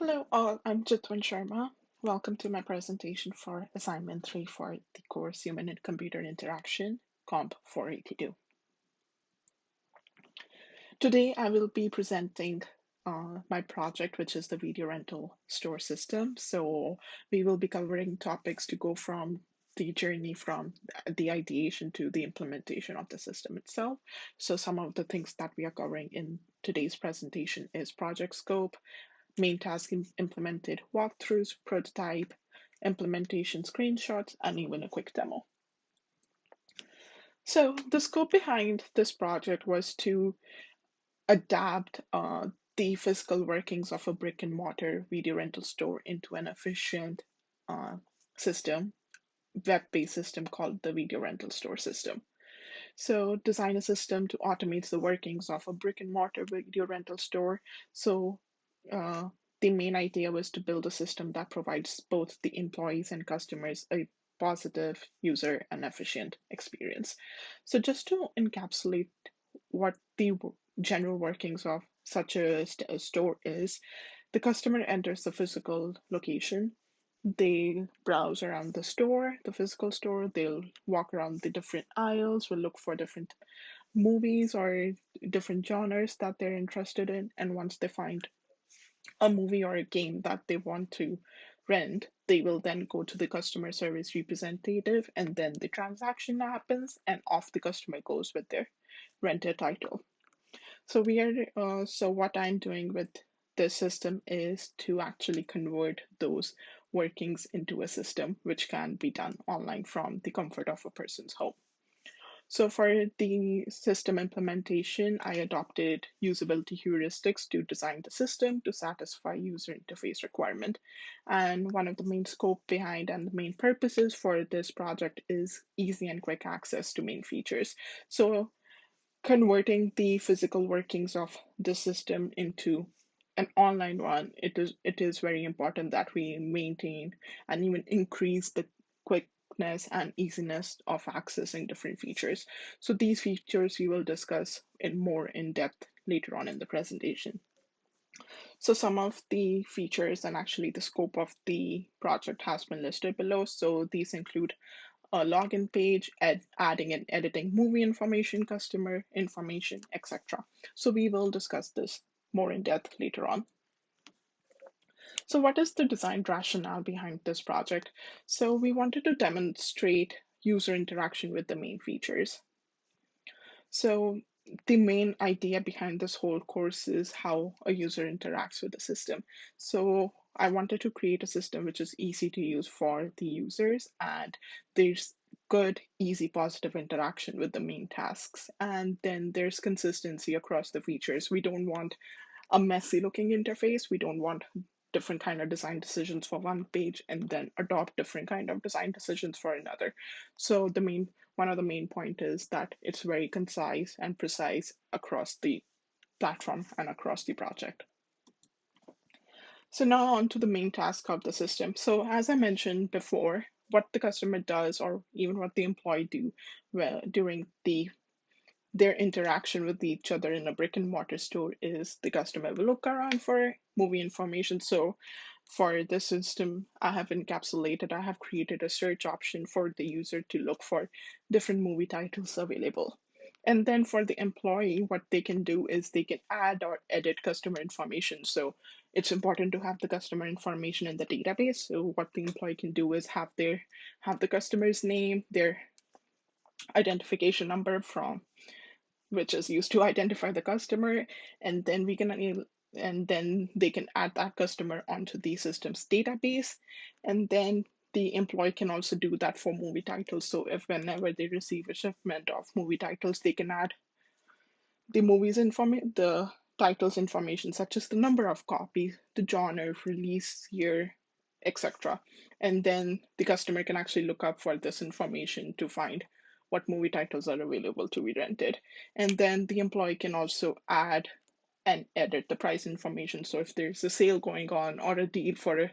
Hello all, I'm Jitwan Sharma. Welcome to my presentation for assignment 3 for the course Human and Computer Interaction, Comp 482. Today I will be presenting my project, which is the video rental store system. So we will be covering topics to go from the journey from the ideation to the implementation of the system itself. So some of the things that we are covering in today's presentation is project scope, main task implemented, walkthroughs, prototype, implementation screenshots, and even a quick demo. So the scope behind this project was to adapt the physical workings of a brick and mortar video rental store into an efficient uh, system, web-based system called the video rental store system. So design a system to automate the workings of a brick and mortar video rental store. So uh, the main idea was to build a system that provides both the employees and customers a positive user and efficient experience. So just to encapsulate what the general workings of such a store is, the customer enters the physical location, they browse around the store, the physical store, they'll walk around the different aisles, will look for different movies or different genres that they're interested in. And once they find a movie or a game that they want to rent, they will then go to the customer service representative and then the transaction happens and off the customer goes with their rented title. So what I'm doing with this system is to actually convert those workings into a system which can be done online from the comfort of a person's home. So for the system implementation, I adopted usability heuristics to design the system to satisfy user interface requirement. And one of the main scope behind and the main purposes for this project is easy and quick access to main features. So converting the physical workings of the system into an online one, it is very important that we maintain and even increase the quickness and easiness of accessing different features. So these features we will discuss in more in depth later on in the presentation. So some of the features and actually the scope of the project has been listed below. So these include a login page, adding and editing movie information, customer information, etc. So we will discuss this more in depth later on. So what is the design rationale behind this project? So we wanted to demonstrate user interaction with the main features. So the main idea behind this whole course is how a user interacts with the system. So I wanted to create a system which is easy to use for the users and there's good, easy, positive interaction with the main tasks. And then there's consistency across the features. We don't want a messy looking interface. We don't want different kind of design decisions for one page and then adopt different kind of design decisions for another. So one of the main point is that it's very concise and precise across the platform and across the project. So now on to the main task of the system. So as I mentioned before, what the customer does or even what the employee do during their interaction with each other in a brick and mortar store is the customer will look around for movie information. So for this system, I have created a search option for the user to look for different movie titles available. And then for the employee, what they can do is they can add or edit customer information. So it's important to have the customer information in the database. So what the employee can do is have the customer's name, their identification number from which is used to identify the customer, and then and then they can add that customer onto the system's database, and then the employee can also do that for movie titles. So if whenever they receive a shipment of movie titles, they can add the titles information such as the number of copies, the genre, release year, etc. And then the customer can actually look up for this information to find what movie titles are available to be rented. And then the employee can also add and edit the price information. So if there's a sale going on or a deal for a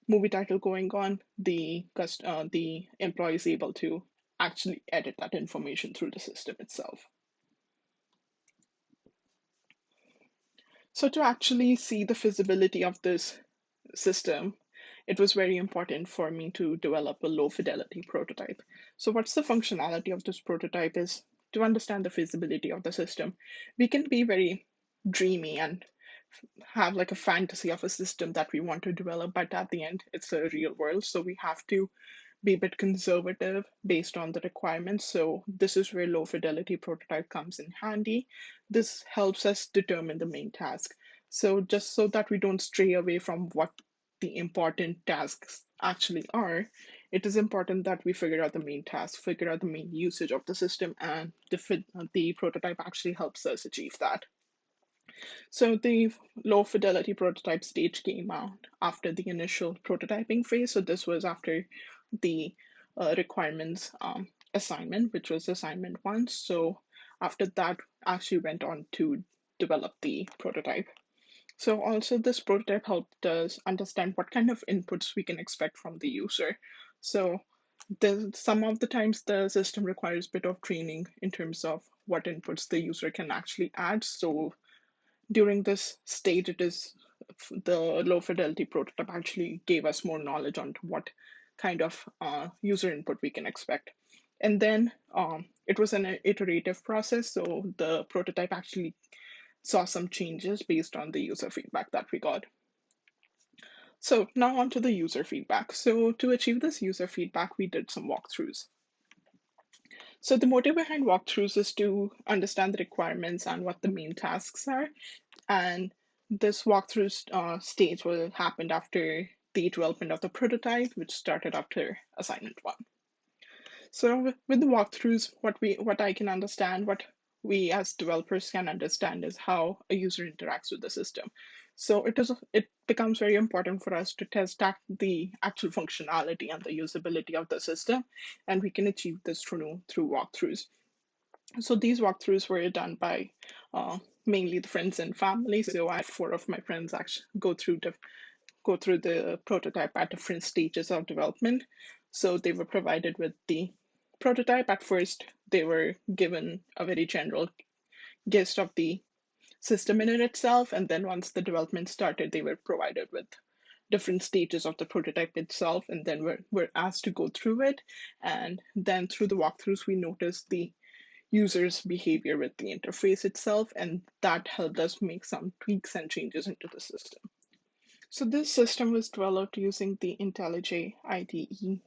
movie title going on, the employee is able to actually edit that information through the system itself. So to actually see the feasibility of this system, it was very important for me to develop a low fidelity prototype. So what's the functionality of this prototype is to understand the feasibility of the system. We can be very dreamy and have like a fantasy of a system that we want to develop, but at the end, it's a real world. So we have to be a bit conservative based on the requirements. So this is where low fidelity prototype comes in handy. This helps us determine the main task. So just so that we don't stray away from what the important tasks actually are, it is important that we figure out the main task, figure out the main usage of the system, and the prototype actually helps us achieve that. So the low fidelity prototype stage came out after the initial prototyping phase. So this was after the requirements assignment, which was assignment one. So after that, actually went on to develop the prototype. So also this prototype helped us understand what kind of inputs we can expect from the user. So some of the times the system requires a bit of training in terms of what inputs the user can actually add. So during this stage, it is the low fidelity prototype actually gave us more knowledge on what kind of user input we can expect. And then it was an iterative process, so the prototype actually saw some changes based on the user feedback that we got. So now on to the user feedback. So to achieve this user feedback, we did some walkthroughs. So the motive behind walkthroughs is to understand the requirements and what the main tasks are. And this walkthrough stage will happen after the development of the prototype, which started after assignment one. So with the walkthroughs, what I can understand, what we as developers can understand is how a user interacts with the system. So it becomes very important for us to test the actual functionality and the usability of the system, and we can achieve this through walkthroughs. So these walkthroughs were done by mainly the friends and family. So I had four of my friends actually go through the prototype at different stages of development. So they were provided with the prototype. At first, they were given a very general gist of the system in it itself, and then once the development started, they were provided with different stages of the prototype itself, and then we're asked to go through it. And then through the walkthroughs, we noticed the user's behavior with the interface itself, and that helped us make some tweaks and changes into the system. So this system was developed using the IntelliJ IDE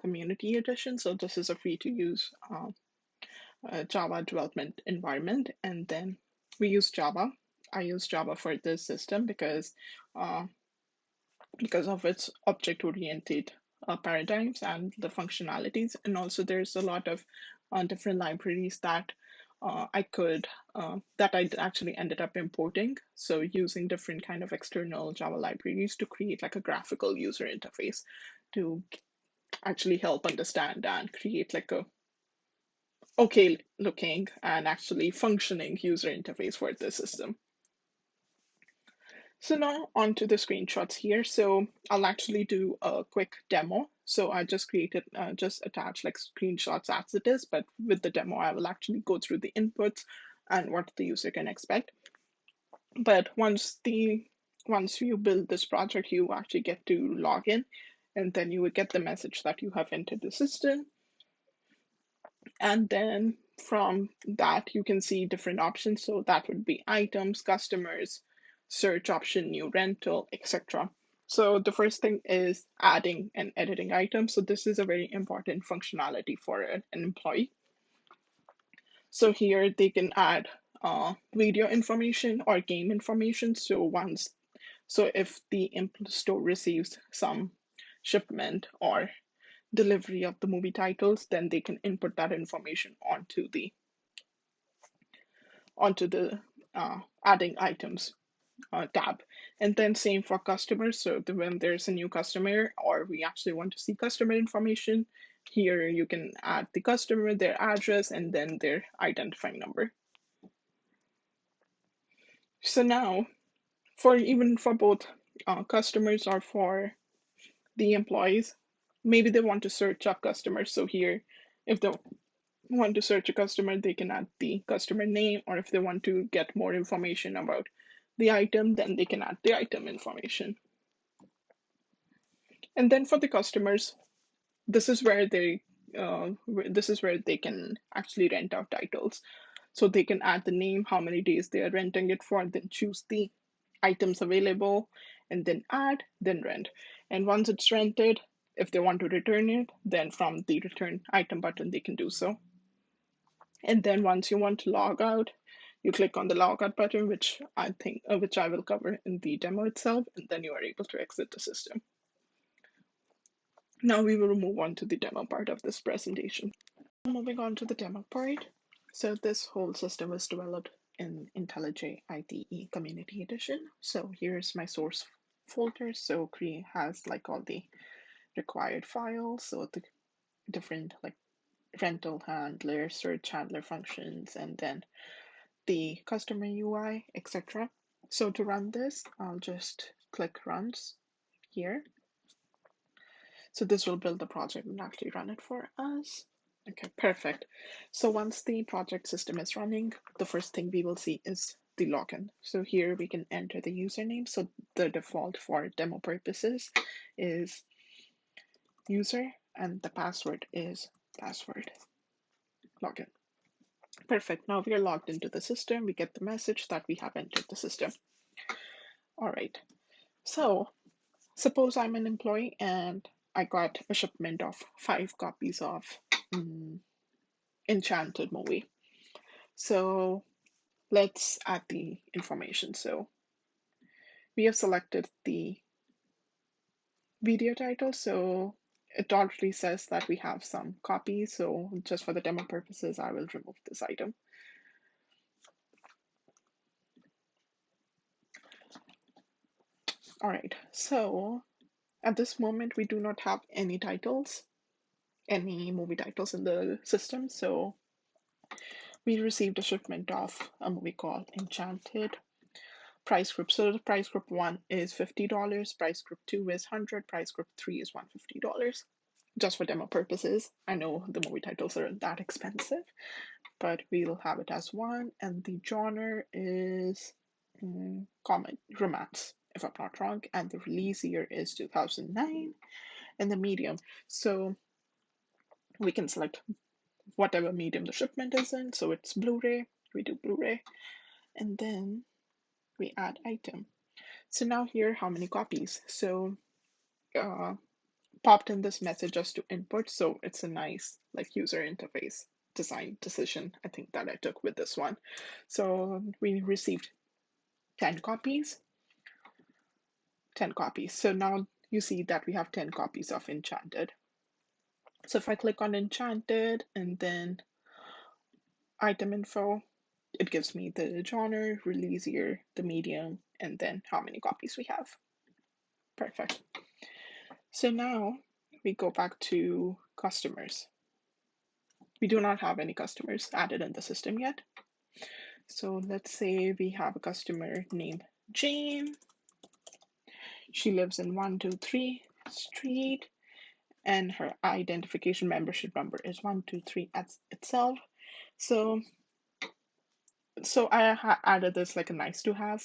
Community Edition. So this is a free-to-use Java development environment, and then we use Java. I use Java for this system uh, because of its object-oriented paradigms and the functionalities. And also there's a lot of different libraries that that I actually ended up importing. So using different kind of external Java libraries to create like a graphical user interface to actually help understand and create like a okay looking and actually functioning user interface for the system. So now onto the screenshots here. So I'll actually do a quick demo. So I just just attach like screenshots as it is, but with the demo, I will actually go through the inputs and what the user can expect. But once you build this project, you actually get to log in, and then you would get the message that you have entered the system. And then from that, you can see different options. So that would be items, customers, search option, new rental, etc. So the first thing is adding and editing items. So this is a very important functionality for an employee. So here they can add video information or game information. So if the store receives some shipment or delivery of the movie titles, then they can input that information onto the adding items tab. And then same for customers. So when there's a new customer or we actually want to see customer information, here you can add the customer, their address, and then their identifying number. So now, for both customers or for the employees, maybe they want to search up customers. So here, if they want to search a customer, they can add the customer name, or if they want to get more information about the item, then they can add the item information. And then for the customers, this is where they can actually rent out titles. So they can add the name, how many days they are renting it for, then choose the items available, and then add, then rent. And once it's rented, if they want to return it, then from the return item button, they can do so. And then once you want to log out, you click on the logout button, which I will cover in the demo itself, and then you are able to exit the system. Now we will move on to the demo part of this presentation. Moving on to the demo part. So this whole system was developed in IntelliJ IDE Community Edition. So here's my source folder. So Cree has like all the required files. So the different like rental handler, search handler functions, and then the customer UI, etc. So to run this, I'll just click runs here. So this will build the project and actually run it for us. Okay, perfect. So once the project system is running, the first thing we will see is the login. So here we can enter the username. So the default for demo purposes is user, and the password is password. Login. Perfect. Now we are logged into the system. We get the message that we have entered the system. All right. So suppose I'm an employee and I got a shipment of 5 copies of Enchanted movie. So let's add the information. So we have selected the video title. So it already says that we have some copies. So just for the demo purposes, I will remove this item. All right. So at this moment, we do not have any titles, any movie titles in the system. So we received a shipment of a movie called Enchanted. Price group. So the price group 1 is $50, price group 2 is 100, price group 3 is $150. Just for demo purposes. I know the movie titles aren't that expensive, but we'll have it as 1, and the genre is comedy, romance, if I'm not wrong, and the release year is 2009, and the medium. So we can select whatever medium the shipment is in. So it's Blu-ray, we do Blu-ray, and then we add item. So now here, how many copies? So popped in this message just to input. So it's a nice like user interface design decision I think that I took with this one. So we received 10 copies. 10 copies. So now you see that we have 10 copies of Enchanted. So if I click on Enchanted and then item info, it gives me the genre, release year, the medium, and then how many copies we have. Perfect. So now we go back to customers. We do not have any customers added in the system yet. So let's say we have a customer named Jane. She lives in 123 Street, and her identification membership number is 123 itself. So I added this like a nice to have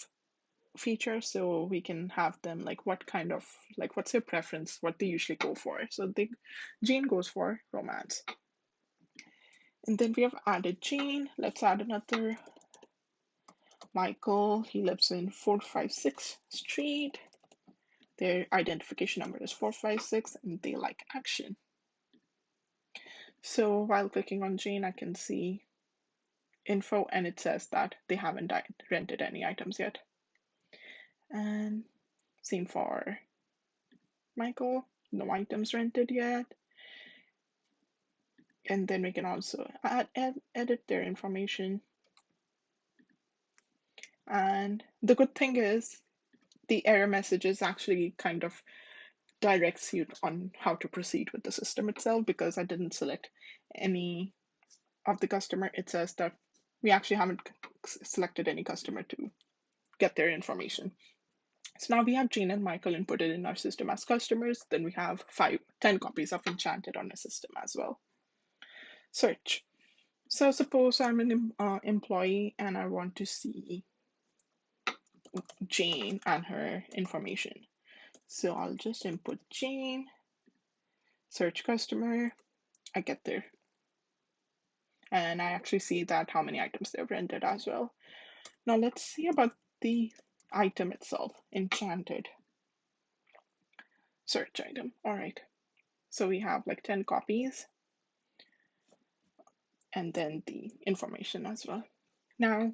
feature, so we can have them like what kind of like what's their preference, what they usually go for. So Jane goes for romance. And then we have added Jane. Let's add another Michael. He lives in 456 Street. Their identification number is 456 and they like action. So while clicking on Jane, I can see info and it says that they haven't rented any items yet. And same for Michael, no items rented yet. And then we can also edit their information. And the good thing is the error messages actually kind of directs you on how to proceed with the system itself, because I didn't select any of the customer. It says that we actually haven't selected any customer to get their information. So now we have Jean and Michael inputted in our system as customers. Then we have 10 copies of Enchanted on the system as well. Search. So suppose I'm an employee and I want to see Jane and her information. So I'll just input Jane, search customer, I get there. And I actually see that how many items they've rented as well. Now let's see about the item itself, enchanted search item. All right, so we have like 10 copies and then the information as well. Now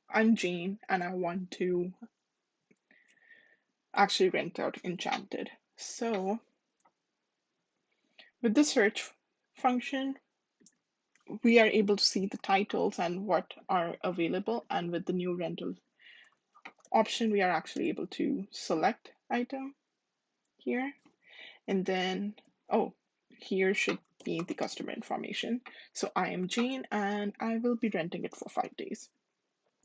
I'm Jane and I want to actually rent out enchanted. So with the search function, we are able to see the titles and what are available. And with the new rental option, we are actually able to select item here. And then, oh, here should be the customer information. So I am Jane and I will be renting it for 5 days.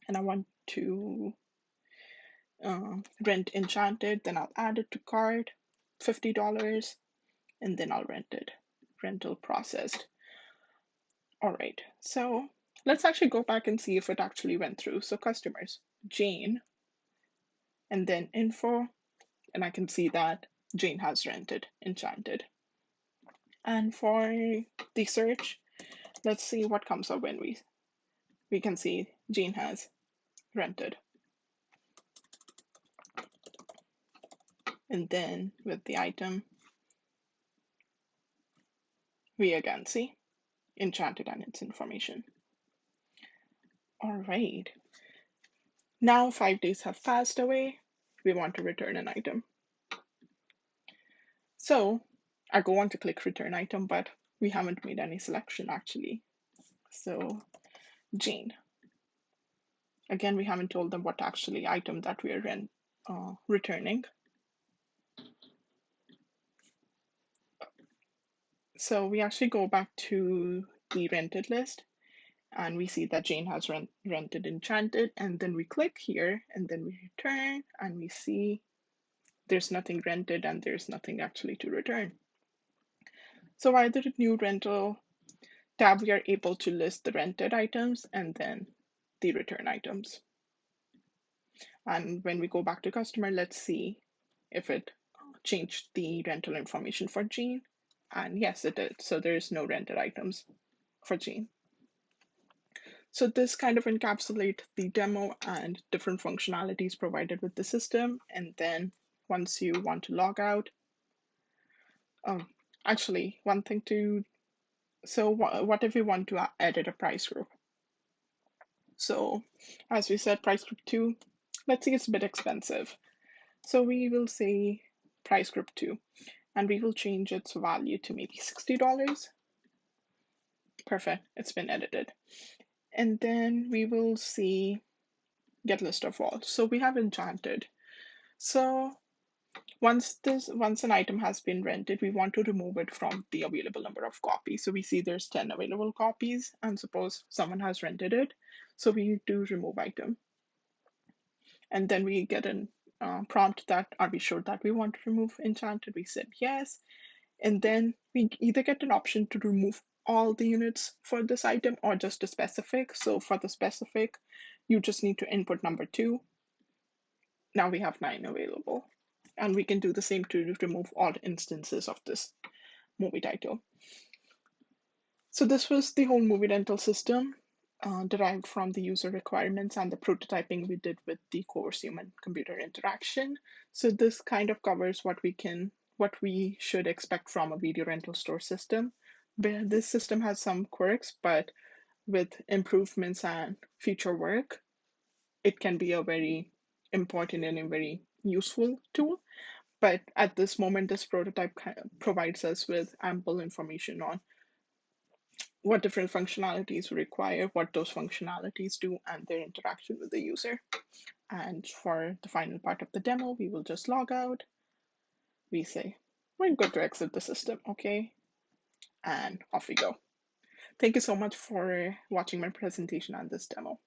And I want to rent enchanted, then I'll add it to cart, $50, and then I'll rent it. Rental processed. All right, so let's actually go back and see if it actually went through. So customers, Jane, and then info, and I can see that Jane has rented enchanted. And for the search, let's see what comes up when we can see Jane has rented. And then with the item, we again see enchanted and its information. All right. Now 5 days have passed away. We want to return an item. So I go on to click return item, but we haven't made any selection actually. So Jane. Again, we haven't told them what actually item that we are returning. So we actually go back to the rented list and we see that Jane has rented enchanted, and then we click here and then we return and we see there's nothing rented and there's nothing actually to return. So via the new rental tab, we are able to list the rented items and then the return items. And when we go back to customer, let's see if it changed the rental information for Jane. And yes, it did. So there's no rented items for Jane. So this kind of encapsulates the demo and different functionalities provided with the system. And then once you want to log out, actually one thing to, so what if we want to edit a price group? So as we said, price group 2, let's say it's a bit expensive. So we will say price group 2 and we will change its value to maybe $60. Perfect, it's been edited. And then we will see get list of all. So we have enchanted. So once an item has been rented, we want to remove it from the available number of copies. So we see there's 10 available copies and suppose someone has rented it. So we do remove item. And then we get a prompt that are we sure that we want to remove enchanted? We said yes. And then we either get an option to remove all the units for this item or just a specific. So for the specific, you just need to input number 2. Now we have 9 available. And we can do the same to remove all instances of this movie title. So this was the whole movie rental system derived from the user requirements and the prototyping we did with the course human computer interaction. So this kind of covers what we should expect from a video rental store system. But this system has some quirks, but with improvements and future work, it can be a very important and a very useful tool. But at this moment, this prototype provides us with ample information on what different functionalities we require, what those functionalities do, and their interaction with the user. And for the final part of the demo, we will just log out. We say, we're good to exit the system, okay? And off we go. Thank you so much for watching my presentation on this demo.